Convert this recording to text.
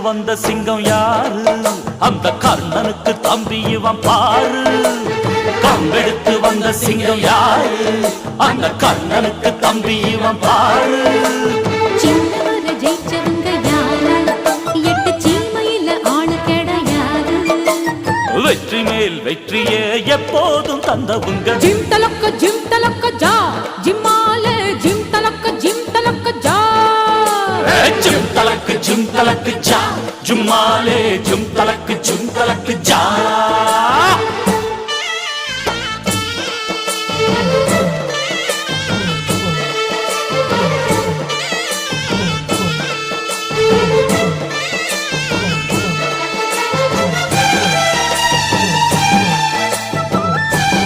வந்த சிங்கம் யாரு? அந்த கர்ணனுக்கு தம்பி இவன் பாரு. கம்பெடுத்து வந்த சிங்கம் யாரு? அந்த கர்ணனுக்கு தம்பி இவன் பாரு. சின்னவர ஜெயிச்சவங்க யாரு? எட்டு சீமையில ஆளு கிடையாது. வெற்றி மேல் வெற்றியே எப்போதும் தந்தவுங்க. ஜிம் தலக்க ஜா ஜிம்மால ஜிம் தலக்க ஜா ஜிம் தலக்கு ஜா ஜும்மாலே ஜிம் தலக்கு ஜா.